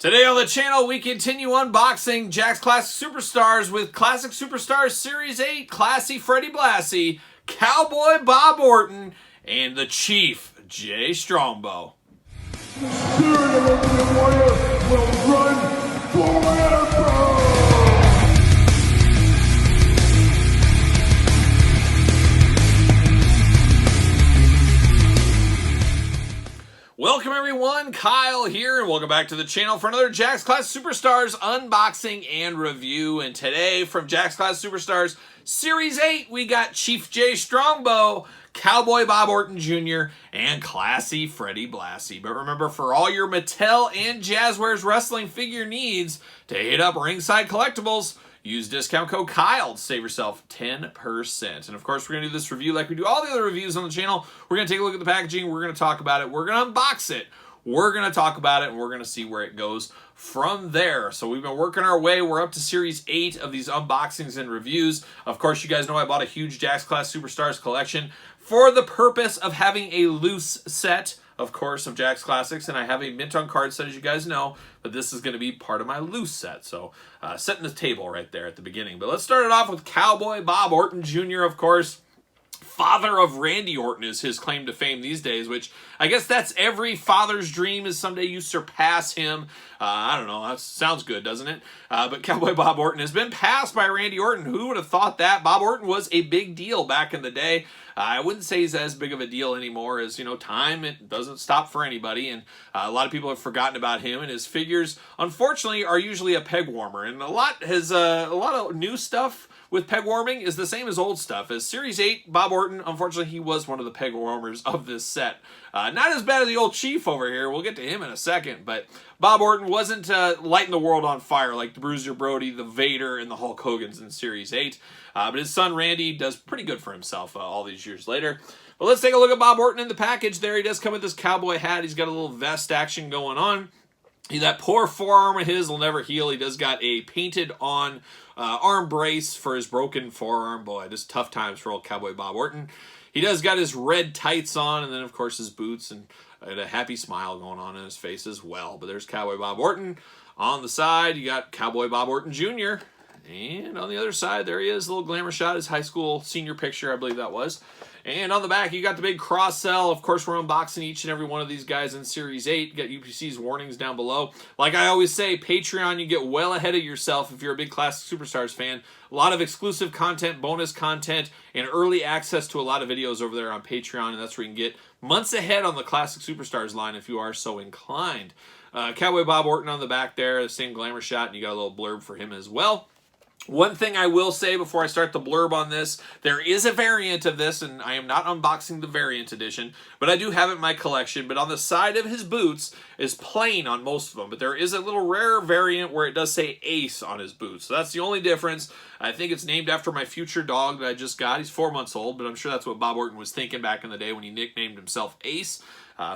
Today on the channel, we continue unboxing Jack's Classic Superstars with Classic Superstars Series 8, Classy Freddie Blassie, Cowboy Bob Orton, and the Chief, Jay Strongbow. The spirit of the warrior will run forever! Welcome everyone, Kyle here, and welcome back to the channel for another Jack's Classic Superstars unboxing and review. And today from Jack's Classic Superstars Series 8, we got Chief Jay Strongbow, Cowboy Bob Orton Jr., and Classy Freddie Blassie. But remember, for all your Mattel and Jazzwares wrestling figure needs, to hit up Ringside Collectibles, use discount code Kyle to save yourself 10%. And of course, we're going to do this review like we do all the other reviews on the channel. We're going to take a look at the packaging. We're going to talk about it. We're going to unbox it. We're going to talk about it, and we're going to see where it goes from there. So we've been working our way. We're up to Series 8 of these unboxings and reviews. Of course, you guys know I bought a huge Jack's Classic Superstars collection for the purpose of having a loose set, of course, of Jack's Classics, and I have a mint on card set, as you guys know, but this is going to be part of my loose set, so setting the table right there at the beginning. But let's start it off with Cowboy Bob Orton Jr., of course. Father of Randy Orton is his claim to fame these days, which I guess that's every father's dream, is someday you surpass him. I don't know, that sounds good, doesn't it? But Cowboy Bob Orton has been passed by Randy Orton. Who would have thought that? Bob Orton was a big deal back in the day. I wouldn't say he's as big of a deal anymore, as, you know, time, it doesn't stop for anybody, and a lot of people have forgotten about him, and his figures, unfortunately, are usually a peg warmer, and a lot of new stuff with peg warming is the same as old stuff. As Series 8, Bob Orton, unfortunately, he was one of the peg warmers of this set. Not as bad as the old Chief over here. We'll get to him in a second, but Bob Orton wasn't lighting the world on fire like the Bruiser Brody, the Vader, and the Hulk Hogan's in Series 8. But his son, Randy, does pretty good for himself all these years later. But let's take a look at Bob Orton in the package there. He does come with this cowboy hat. He's got a little vest action going on. That poor forearm of his will never heal. He does got a painted on arm brace for his broken forearm. Boy, just tough times for old Cowboy Bob Orton. He does got his red tights on, and then of course his boots, and a happy smile going on in his face as well. But there's Cowboy Bob Orton. On the side, you got Cowboy Bob Orton Jr., and on the other side, there he is, a little glamour shot, his high school senior picture, I believe that was. And on the back, you got the big cross sell. Of course, we're unboxing each and every one of these guys in Series 8. You got UPC's warnings down below. Like I always say, Patreon, you get well ahead of yourself if you're a big Classic Superstars fan. A lot of exclusive content, bonus content, and early access to a lot of videos over there on Patreon, and that's where you can get months ahead on the Classic Superstars line if you are so inclined. Cowboy Bob Orton on the back there, the same glamour shot, and you got a little blurb for him as well. One thing I will say before I start the blurb on this, there is a variant of this, and I am not unboxing the variant edition, but I do have it in my collection. But on the side of his boots is plain on most of them, but there is a little rare variant where it does say Ace on his boots. So that's the only difference. I think it's named after my future dog that I just got. He's 4 months old, but I'm sure that's what Bob Orton was thinking back in the day when he nicknamed himself Ace.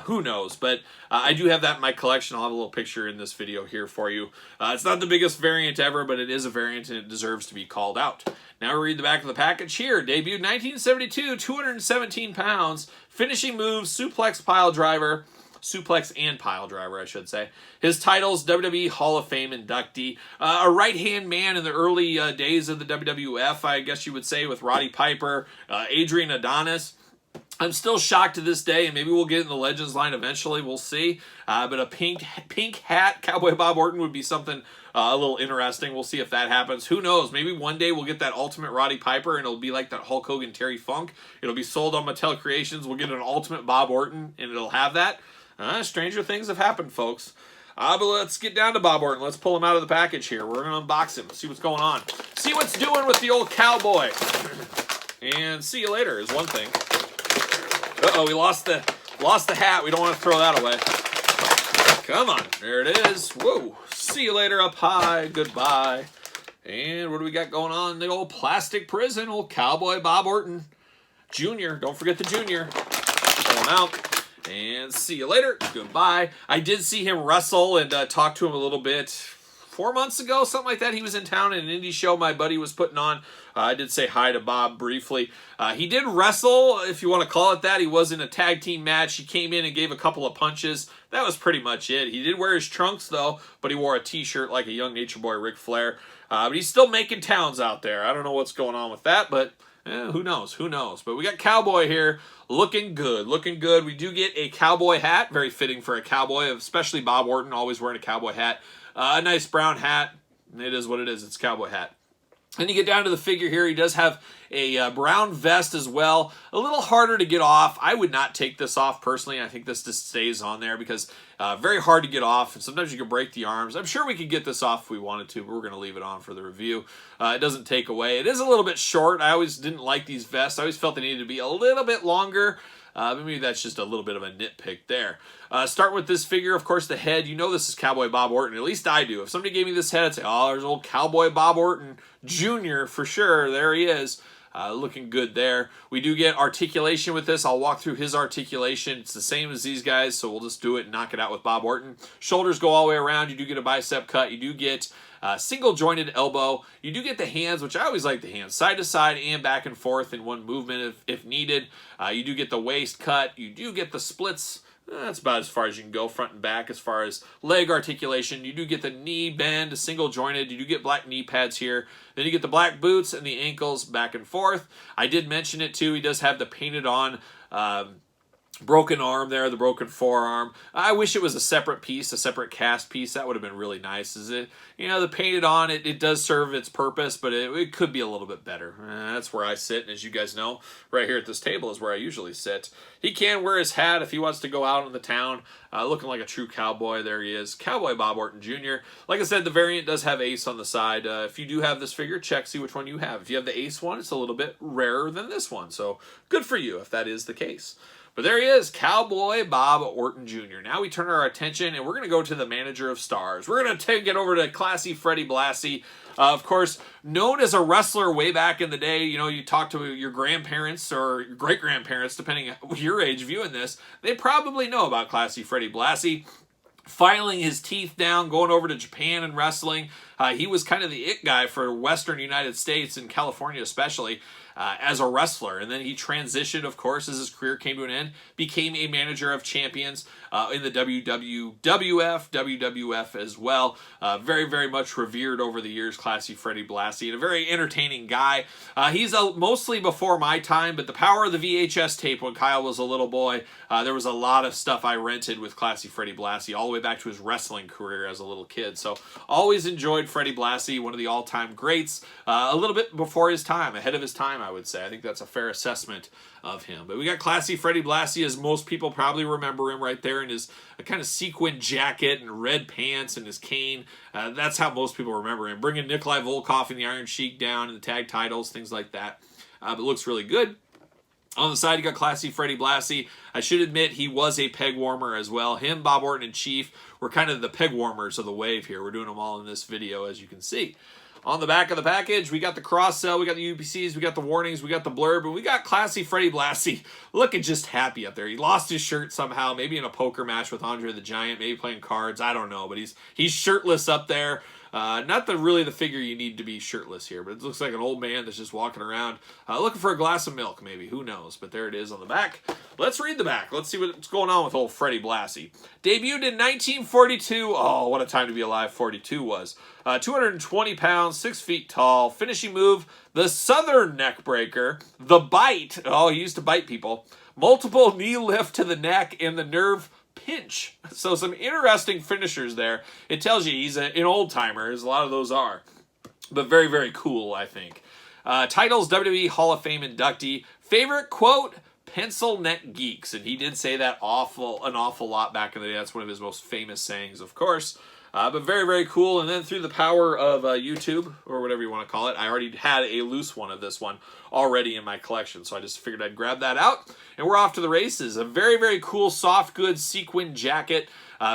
Who knows? But I do have that in my collection. I'll have a little picture in this video here for you. It's not the biggest variant ever, but it is a variant and it deserves to be called out. Now we read the back of the package here. Debuted 1972, 217 pounds. Finishing moves, suplex pile driver. Suplex and pile driver, I should say. His titles, WWE Hall of Fame inductee. A right-hand man in the early days of the WWF, I guess you would say, with Roddy Piper, Adrian Adonis. I'm still shocked to this day, and maybe we'll get in the Legends line eventually. We'll see. But a pink hat Cowboy Bob Orton would be something a little interesting. We'll see if that happens. Who knows? Maybe one day we'll get that Ultimate Roddy Piper, and it'll be like that Hulk Hogan Terry Funk. It'll be sold on Mattel Creations. We'll get an Ultimate Bob Orton, and it'll have that. Stranger things have happened, folks. But let's get down to Bob Orton. Let's pull him out of the package here. We're going to unbox him, see what's going on. See what's doing with the old cowboy. And see you later is one thing. Uh-oh, we lost the hat. We don't want to throw that away. Come on. There it is. Whoa. See you later up high. Goodbye. And what do we got going on in the old plastic prison? Old Cowboy Bob Orton Jr. Don't forget the Junior. Pull him out. And see you later. Goodbye. I did see him wrestle and talk to him a little bit 4 months ago, something like that. He was in town at an indie show my buddy was putting on. I did say hi to Bob briefly. He did wrestle, if you want to call it that. He was in a tag team match. He came in and gave a couple of punches. That was pretty much it. He did wear his trunks, though, but he wore a t-shirt like a young Nature Boy Ric Flair. But he's still making towns out there. I don't know what's going on with that, but who knows? Who knows? But we got Cowboy here looking good. Looking good. We do get a cowboy hat. Very fitting for a cowboy, especially Bob Orton, always wearing a cowboy hat. A nice brown hat. It is what it is. It's a cowboy hat. Then you get down to the figure here. He does have a brown vest as well. A little harder to get off. I would not take this off personally. I think this just stays on there because very hard to get off. And sometimes you can break the arms. I'm sure we could get this off if we wanted to, but we're going to leave it on for the review. It doesn't take away. It is a little bit short. I always didn't like these vests. I always felt they needed to be a little bit longer. But maybe that's just a little bit of a nitpick there. Start with this figure, of course, the head. You know this is Cowboy Bob Orton. At least I do. If somebody gave me this head, I'd say, oh, there's old Cowboy Bob Orton Jr. for sure. There he is. Looking good there. We do get articulation with this. I'll walk through his articulation. It's the same as these guys, so we'll just do it and knock it out with Bob Orton. Shoulders go all the way around. You do get a bicep cut. You do get single jointed elbow. You do get the hands, which I always like the hands, side to side and back and forth in one movement if needed. You do get the waist cut. You do get the splits. That's about as far as you can go, front and back. As far as leg articulation, you do get the knee bend, single jointed. You do get black knee pads here. Then you get the black boots and the ankles back and forth. I did mention it too. He does have the painted on broken arm there, the broken forearm. I wish it was a separate piece, a separate cast piece. That would have been really nice. Is it? You know, the painted on, it does serve its purpose, but it could be a little bit better. That's where I sit, and as you guys know, right here at this table is where I usually sit. He can wear his hat if he wants to go out in the town, looking like a true cowboy. There he is, Cowboy Bob Orton Jr. Like I said, the variant does have Ace on the side. If you do have this figure, check, see which one you have. If you have the Ace one, it's a little bit rarer than this one, so good for you if that is the case. But there he is, Cowboy Bob Orton Jr. Now we turn our attention, and we're going to go to the Manager of Stars. We're going to get over to classy Freddie Blassie. Of course, known as a wrestler way back in the day. You know, you talk to your grandparents or your great-grandparents, depending on your age viewing this, they probably know about classy Freddie Blassie. Filing his teeth down, going over to Japan and wrestling. He was kind of the it guy for Western United States and California especially as a wrestler. And then he transitioned, of course, as his career came to an end, became a manager of champions in the WWF as well. Very, very much revered over the years, classy Freddie Blassie, and a very entertaining guy. He's mostly before my time, but the power of the VHS tape when Kyle was a little boy, there was a lot of stuff I rented with classy Freddie Blassie, all the way back to his wrestling career as a little kid. So always enjoyed Freddie Blassie, one of the all-time greats, a little bit before his time, ahead of his time, I would say. I think that's a fair assessment of him. But we got classy Freddie Blassie, as most people probably remember him right there in his kind of sequin jacket and red pants and his cane. That's how most people remember him. Bringing Nikolai Volkov and the Iron Sheik down and the tag titles, things like that. But looks really good. On the side, you got classy Freddie Blassie. I should admit, he was a peg warmer as well. Him, Bob Orton, and Chief were kind of the peg warmers of the wave here. We're doing them all in this video, as you can see. On the back of the package, we got the cross-sell, we got the UPCs, we got the warnings, we got the blurb, and we got classy Freddie Blassie looking just happy up there. He lost his shirt somehow, maybe in a poker match with Andre the Giant, maybe playing cards, I don't know, but he's shirtless up there. Not really the figure you need to be shirtless here, but it looks like an old man that's just walking around looking for a glass of milk, maybe. Who knows? But there it is on the back. Let's read the back. Let's see what's going on with old Freddie Blassie. Debuted in 1942. Oh, what a time to be alive 42 was. 220 pounds, 6 feet tall. Finishing move, the Southern Neck Breaker. The Bite. Oh, he used to bite people. Multiple knee lift to the neck and the nerve pinch. So some interesting finishers there. It tells you he's an old-timer, as a lot of those are. But very, very cool, I think. Titles, WWE Hall of Fame inductee. Favorite quote, pencil neck geeks. And he did say that an awful lot back in the day. That's one of his most famous sayings, of course. But very, very cool. And then through the power of YouTube, or whatever you want to call it, I already had a loose one of this one already in my collection. So I just figured I'd grab that out. And we're off to the races. A very, very cool soft goods sequin jacket.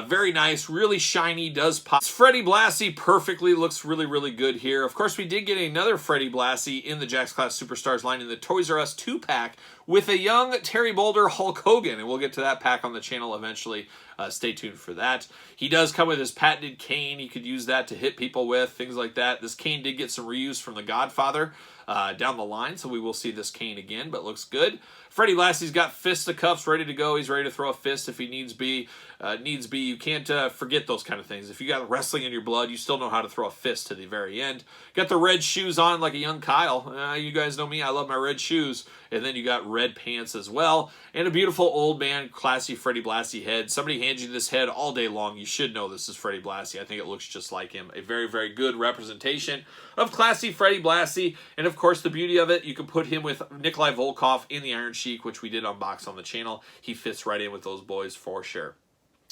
Very nice, really shiny, does pop. Freddie Blassie perfectly, looks really, really good here. Of course, we did get another Freddie Blassie in the Jakks Class Superstars line in the Toys R Us 2-pack, with a young Terry Boulder Hulk Hogan, and we'll get to that pack on the channel eventually. Stay tuned for that. He does come with his patented cane. You could use that to hit people with, things like that. This cane did get some reuse from The Godfather down the line, so we will see this cane again, but looks good. Freddie Blassie's got fisticuffs ready to go. He's ready to throw a fist if he needs be. You can't forget those kind of things. If you got wrestling in your blood, you still know how to throw a fist to the very end. Got the red shoes on like a young Kyle. You guys know me. I love my red shoes. And then you got red pants as well. And a beautiful old man, classy Freddie Blassie head. Somebody hands you this head all day long, you should know this is Freddie Blassie. I think it looks just like him. A very, very good representation of classy Freddie Blassie. And of course, the beauty of it, you can put him with Nikolai Volkov in the Iron Sheik, which we did unbox on the channel. He fits right in with those boys for sure.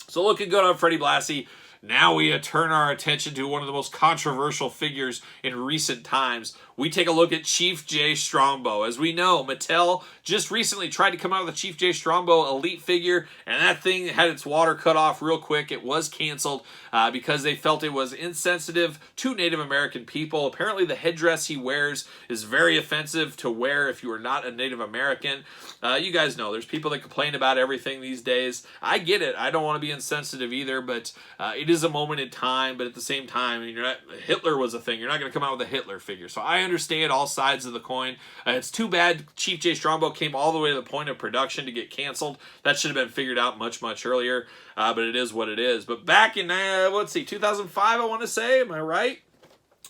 So looking good on Freddie Blassie. Now we turn our attention to one of the most controversial figures in recent times. We take a look at Chief Jay Strongbow. As we know, Mattel just recently tried to come out with a Chief Jay Strongbow Elite figure, and that thing had its water cut off real quick. It was canceled because they felt it was insensitive to Native American people. Apparently the headdress he wears is very offensive to wear if you are not a Native American. You guys know there's people that complain about everything these days. I get it. I don't want to be insensitive either, but it is a moment in time. But at the same time, Hitler was a thing. You're not going to come out with a Hitler figure. So I understand all sides of the coin. It's too bad Chief Jay Strongbow came all the way to the point of production to get canceled. That should have been figured out much, much earlier. But it is what it is. But back in, let's see, 2005, I want to say. Am I right?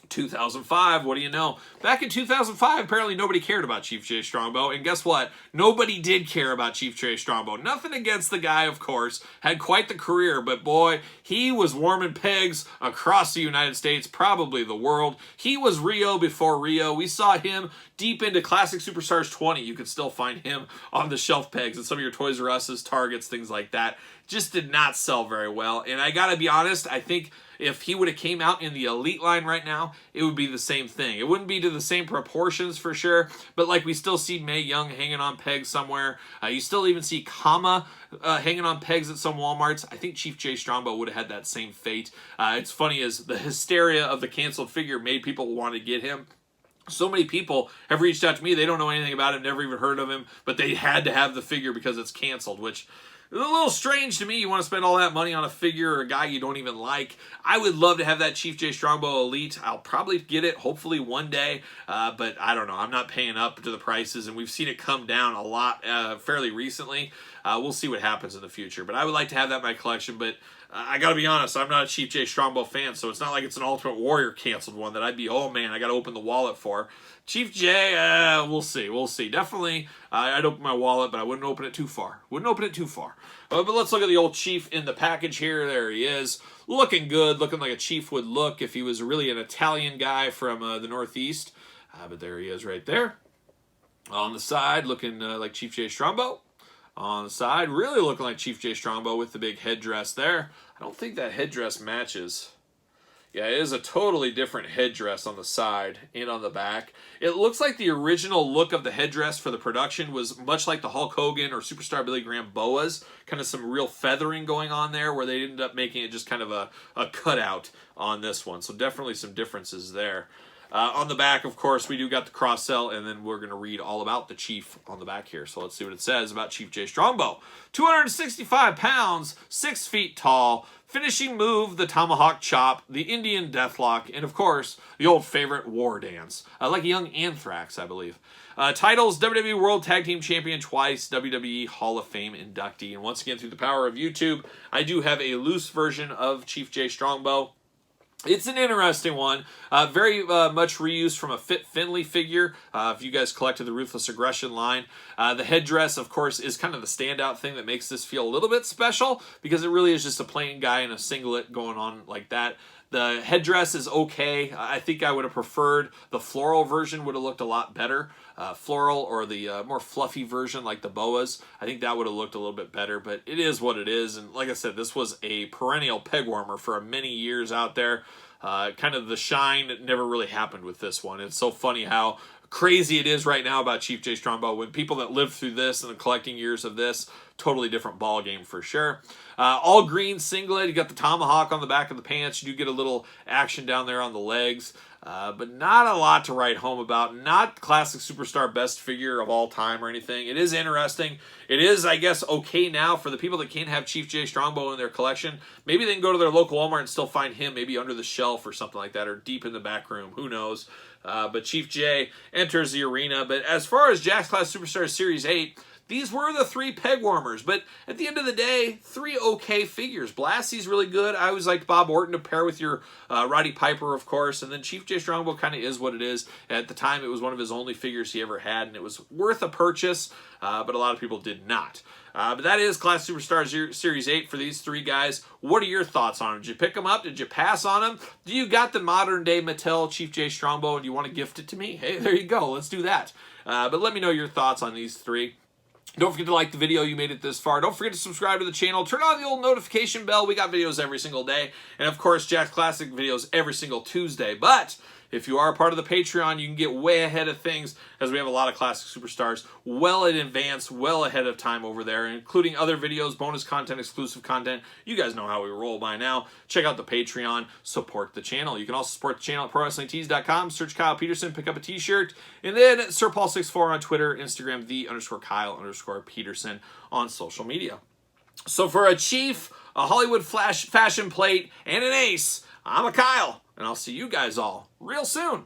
2005, what do you know? Back in 2005, apparently nobody cared about Chief Jay Strongbow, and guess what? Nobody did care about Chief Jay Strongbow. Nothing against the guy, of course. Had quite the career, but boy, he was warming pegs across the United States, probably the world. He was Rio before Rio. We saw him deep into Classic Superstars 20. You could still find him on the shelf pegs at some of your Toys R Us's, Targets, things like that. Just did not sell very well, and I gotta be honest, I think if he would have came out in the Elite line right now, it would be the same thing. It wouldn't be to the same proportions for sure, but like we still see Mae Young hanging on pegs somewhere. You still even see Kama hanging on pegs at some Walmarts. I think Chief Jay Strongbow would have had that same fate. It's funny as the hysteria of the canceled figure made people want to get him. So many people have reached out to me. They don't know anything about him, never even heard of him, but they had to have the figure because it's canceled, which is a little strange to me. You want to spend all that money on a figure or a guy you don't even like. I would love to have that Chief Jay Strongbow Elite. I'll probably get it, hopefully one day, but I don't know. I'm not paying up to the prices, and we've seen it come down a lot fairly recently. We'll see what happens in the future, but I would like to have that in my collection, but I gotta be honest, I'm not a Chief Jay Strongbow fan, so it's not like it's an Ultimate Warrior canceled one that I'd be, oh man, I gotta open the wallet for. Chief Jay, we'll see. Definitely, I'd open my wallet, but I wouldn't open it too far. But let's look at the old Chief in the package here. There he is, looking good, looking like a Chief would look if he was really an Italian guy from the Northeast. But there he is right there. On the side, looking like Chief Jay Strongbow. On the side, really looking like Chief Jay Strongbow with the big headdress there. I don't think that headdress matches. Yeah, it is a totally different headdress on the side and on the back. It looks like the original look of the headdress for the production was much like the Hulk Hogan or Superstar Billy Graham boas. Kind of some real feathering going on there where they ended up making it just kind of a cutout on this one. So definitely some differences there. On the back, of course, we do got the cross sell, and then we're going to read all about the Chief on the back here. So let's see what it says about Chief Jay Strongbow. 265 pounds, 6 feet tall, finishing move, the tomahawk chop, the Indian deathlock, and of course, the old favorite war dance. Like a young Anthrax, I believe. Titles, WWE World Tag Team Champion twice, WWE Hall of Fame inductee. And once again, through the power of YouTube, I do have a loose version of Chief Jay Strongbow. It's an interesting one, very much reused from a Fit Finley figure, if you guys collected the Ruthless Aggression line. The headdress, of course, is kind of the standout thing that makes this feel a little bit special, because it really is just a plain guy in a singlet going on like that. The headdress is okay. I think I would have preferred the floral version would have looked a lot better. Floral or the more fluffy version like the boas. I think that would have looked a little bit better, but it is what it is. And like I said, this was a perennial peg warmer for many years out there. Kind of the shine never really happened with this one. It's so funny how crazy it is right now about Chief Jay Strongbow. When people that lived through this and the collecting years of this, totally different ball game for sure. All green singlet. You got the tomahawk on the back of the pants. You do get a little action down there on the legs. But not a lot to write home about. Not Classic Superstars Superstar best figure of all time or anything. It is interesting. It is, I guess, okay now for the people that can't have Chief J Strongbow in their collection. Maybe they can go to their local Walmart and still find him maybe under the shelf or something like that, or deep in the back room. Who knows? But Chief J enters the arena. But as far as Jakks Class Superstars Series 8, these were the 3 peg warmers, but at the end of the day, 3 okay figures. Blassie's really good. I always liked Bob Orton to pair with your Roddy Piper, of course, and then Chief J Strongbow kind of is what it is. At the time, it was one of his only figures he ever had, and it was worth a purchase, but a lot of people did not. But that is Class Superstars Series 8 for these 3 guys. What are your thoughts on them? Did you pick them up? Did you pass on them? Do you got the modern-day Mattel Chief J Strongbow, and you want to gift it to me? Hey, there you go. Let's do that. But let me know your thoughts on these 3. Don't forget to like the video. You made it this far. Don't forget to subscribe to the channel. Turn on the old notification bell. We got videos every single day. And, of course, Jakks Classic videos every single Tuesday. But if you are a part of the Patreon, you can get way ahead of things, as we have a lot of classic superstars well in advance, well ahead of time over there, including other videos, bonus content, exclusive content. You guys know how we roll by now. Check out the Patreon. Support the channel. You can also support the channel at ProWrestlingTees.com. Search Kyle Peterson. Pick up a t-shirt. And then SirPaul64 on Twitter, Instagram, _Kyle_Peterson on social media. So for a Chief, a Hollywood fashion plate, and an ace, I'm a Kyle. And I'll see you guys all real soon.